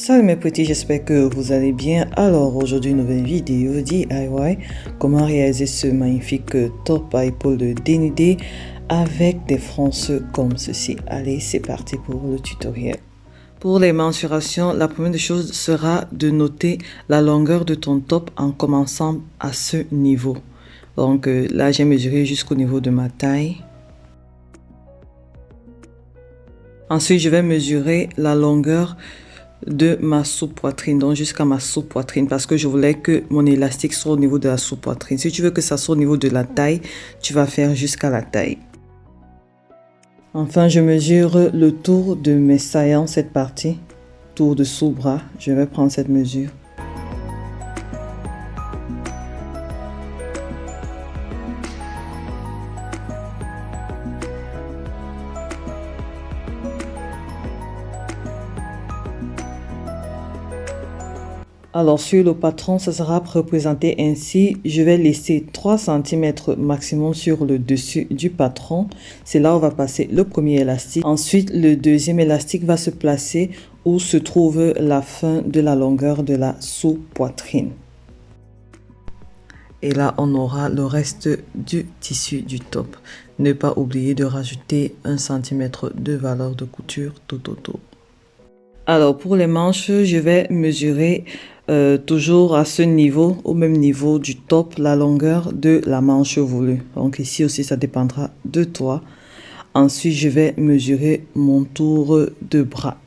Salut mes petits, j'espère que vous allez bien. Alors aujourd'hui, une nouvelle vidéo DIY, comment réaliser ce magnifique top à épaules de dénudé avec des frances comme ceci. Allez, c'est parti pour le tutoriel. Pour les mensurations, la première des choses sera de noter la longueur de ton top en commençant à ce niveau. Donc là, j'ai mesuré jusqu'au niveau de ma taille. Ensuite, je vais mesurer la longueur de ma sous-poitrine, donc jusqu'à ma sous-poitrine, parce que je voulais que mon élastique soit au niveau de la sous-poitrine. Si tu veux que ça soit au niveau de la taille, tu vas faire jusqu'à la taille. Enfin, je mesure le tour de mes saillants, cette partie, tour de sous-bras. Je vais prendre cette mesure. Alors sur le patron, ça sera représenté ainsi. Je vais laisser 3 cm maximum sur le dessus du patron. C'est là où on va passer le premier élastique. Ensuite, le deuxième élastique va se placer où se trouve la fin de la longueur de la sous-poitrine. Et là, on aura le reste du tissu du top. Ne pas oublier de rajouter 1 cm de valeur de couture tout autour. Alors pour les manches, je vais mesurer toujours à ce niveau, au même niveau du top, la longueur de la manche voulue. Donc ici aussi, ça dépendra de toi. Ensuite, je vais mesurer mon tour de bras.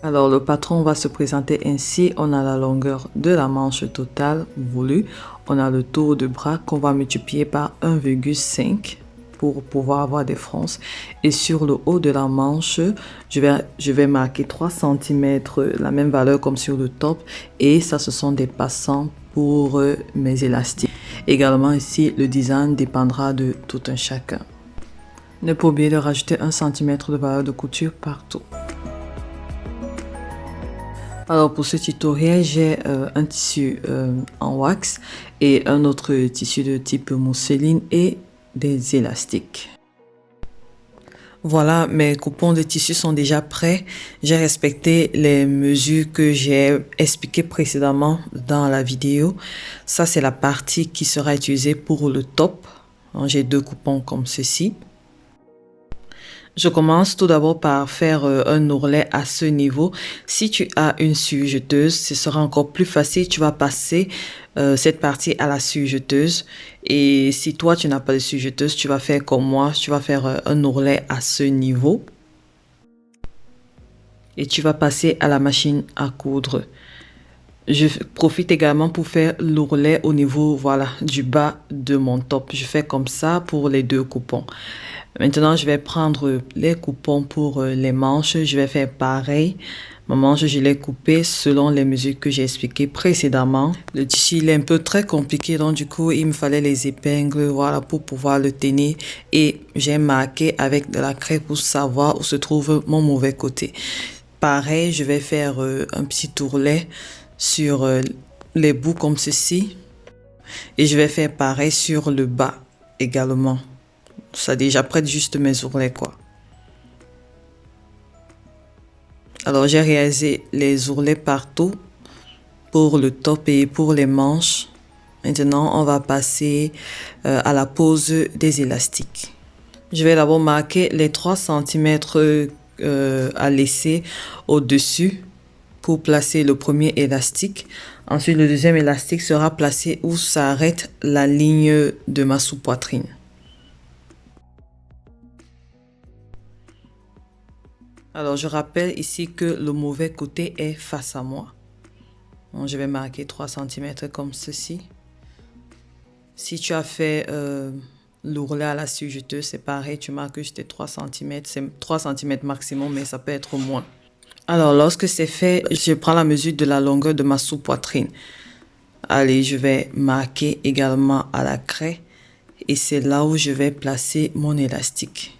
Alors le patron va se présenter ainsi. On a la longueur de la manche totale voulue. On a le tour de bras qu'on va multiplier par 1,5 pour pouvoir avoir des fronces. Et sur le haut de la manche, je vais marquer 3 cm, la même valeur comme sur le top. Et ça, ce sont des passants pour mes élastiques. Également ici, le design dépendra de tout un chacun. Ne pas oublier de rajouter 1 cm de valeur de couture partout. Alors pour ce tutoriel, j'ai un tissu en wax et un autre tissu de type mousseline et des élastiques. Voilà, mes coupons de tissu sont déjà prêts. J'ai respecté les mesures que j'ai expliquées précédemment dans la vidéo. Ça, c'est la partie qui sera utilisée pour le top. J'ai 2 coupons comme ceci. Je commence tout d'abord par faire un ourlet à ce niveau. Si tu as une surjeteuse, ce sera encore plus facile. Tu vas passer cette partie à la surjeteuse. Et si toi, tu n'as pas de surjeteuse, tu vas faire comme moi. Tu vas faire un ourlet à ce niveau. Et tu vas passer à la machine à coudre. Je profite également pour faire l'ourlet au niveau, voilà, du bas de mon top. Je fais comme ça pour les 2 coupons. Maintenant, je vais prendre les coupons pour les manches. Je vais faire pareil. Ma manche, je l'ai coupée selon les mesures que j'ai expliquées précédemment. Le tissu, il est un peu très compliqué. Donc, du coup, il me fallait les épingles, voilà, pour pouvoir le tenir. Et j'ai marqué avec de la craie pour savoir où se trouve mon mauvais côté. Pareil, je vais faire un petit ourlet sur les bouts comme ceci. Et je vais faire pareil sur le bas également. Ça déjà prête juste mes ourlets quoi. Alors j'ai réalisé les ourlets partout pour le top et pour les manches. Maintenant on va passer à la pose des élastiques. Je vais d'abord marquer les 3 cm à laisser au-dessus pour placer le premier élastique. Ensuite le deuxième élastique sera placé où s'arrête la ligne de ma sous-poitrine. Alors, je rappelle ici que le mauvais côté est face à moi. Donc, je vais marquer 3 cm comme ceci. Si tu as fait l'ourlet à la surjeteuse, c'est pareil, tu marques juste 3 cm. C'est 3 cm maximum, mais ça peut être moins. Alors, lorsque c'est fait, je prends la mesure de la longueur de ma sous-poitrine. Allez, je vais marquer également à la craie. Et c'est là où je vais placer mon élastique.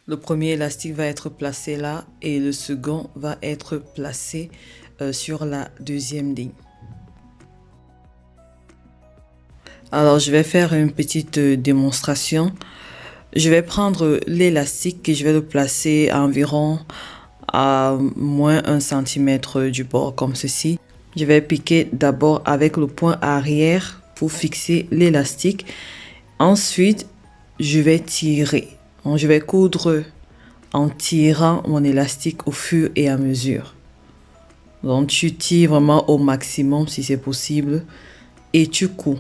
Le premier élastique va être placé là et le second va être placé sur la deuxième ligne. Alors, je vais faire une petite démonstration. Je vais prendre l'élastique et je vais le placer à environ à moins 1 cm du bord comme ceci. Je vais piquer d'abord avec le point arrière pour fixer l'élastique. Ensuite, je vais tirer. Donc, je vais coudre en tirant mon élastique au fur et à mesure. Donc, tu tires vraiment au maximum si c'est possible et tu couds.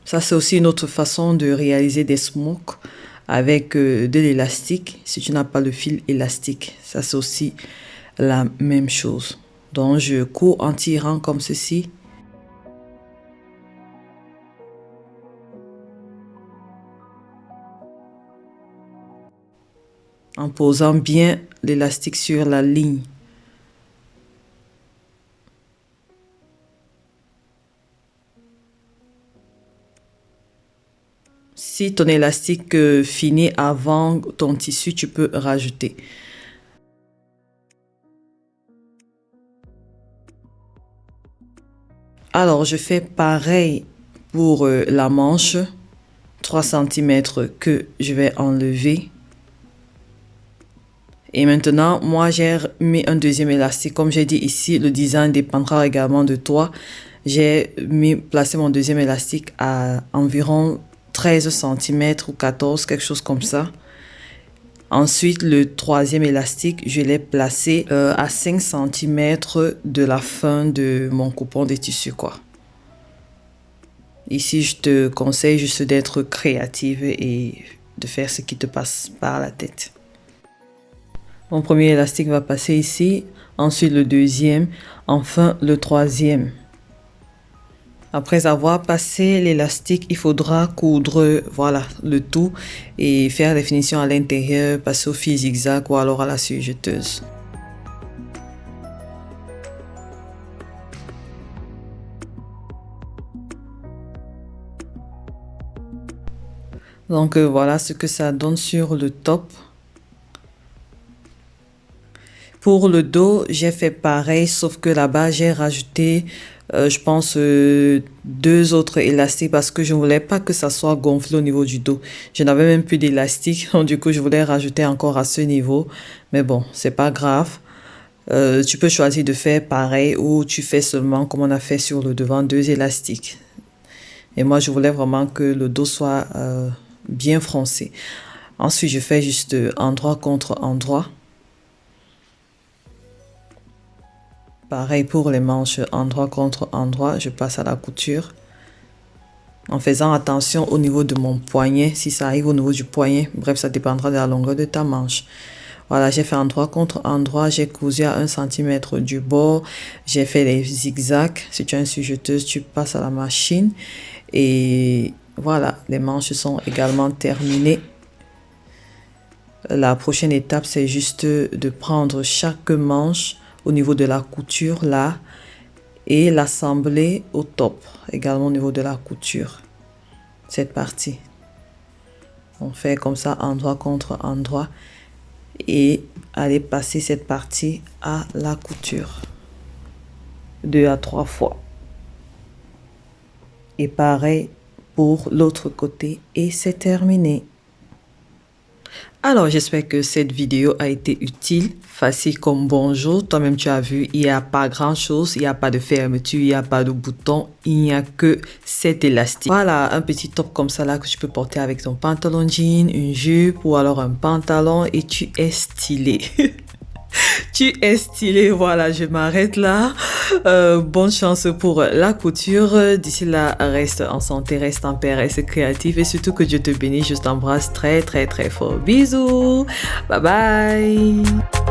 Ça, c'est aussi une autre façon de réaliser des smokes avec de l'élastique. Si tu n'as pas le fil élastique, ça, c'est aussi la même chose. Donc, je couds en tirant comme ceci. En posant bien l'élastique sur la ligne. Si ton élastique finit avant ton tissu, tu peux rajouter. Alors, je fais pareil pour la manche, 3 cm que je vais enlever. Et maintenant, moi, j'ai mis un deuxième élastique. Comme j'ai dit ici, le design dépendra également de toi. J'ai placé mon deuxième élastique à environ 13 cm ou 14, quelque chose comme ça. Ensuite, le troisième élastique, je l'ai placé à 5 cm de la fin de mon coupon de tissu, quoi. Ici, je te conseille juste d'être créative et de faire ce qui te passe par la tête. Mon premier élastique va passer ici, ensuite le deuxième, enfin le troisième. Après avoir passé l'élastique, il faudra coudre, voilà, le tout et faire des finitions à l'intérieur, passer au fil zigzag ou alors à la surjeteuse. Donc voilà ce que ça donne sur le top. Pour le dos, j'ai fait pareil, sauf que là-bas, j'ai rajouté, je pense, 2 autres élastiques parce que je ne voulais pas que ça soit gonflé au niveau du dos. Je n'avais même plus d'élastique, donc du coup, je voulais rajouter encore à ce niveau. Mais bon, c'est pas grave. Tu peux choisir de faire pareil ou tu fais seulement comme on a fait sur le devant, 2 élastiques. Et moi, je voulais vraiment que le dos soit bien froncé. Ensuite, je fais juste endroit contre endroit. Pareil pour les manches, endroit contre endroit, je passe à la couture. En faisant attention au niveau de mon poignet, si ça arrive au niveau du poignet, bref, ça dépendra de la longueur de ta manche. Voilà, j'ai fait endroit contre endroit, j'ai cousu à 1 cm du bord, j'ai fait les zigzags. Si tu as une surjeteuse, tu passes à la machine. Et voilà, les manches sont également terminées. La prochaine étape, c'est juste de prendre chaque manche au niveau de la couture là et l'assembler au top également au niveau de la couture, cette partie. On fait comme ça endroit contre endroit et aller passer cette partie à la couture 2 à 3 fois et pareil pour l'autre côté et c'est terminé. Alors, j'espère que cette vidéo a été utile, facile comme bonjour. Toi-même, tu as vu, il n'y a pas grand-chose, il n'y a pas de fermeture, il n'y a pas de bouton, il n'y a que cet élastique. Voilà, un petit top comme ça là que tu peux porter avec ton pantalon jean, une jupe ou alors un pantalon et tu es stylé. Tu es stylé, voilà, je m'arrête là. Bonne chance pour la couture. D'ici là, reste en santé, reste en paix, reste créatif et surtout que Dieu te bénisse. Je t'embrasse très très très fort. Bisous, bye bye.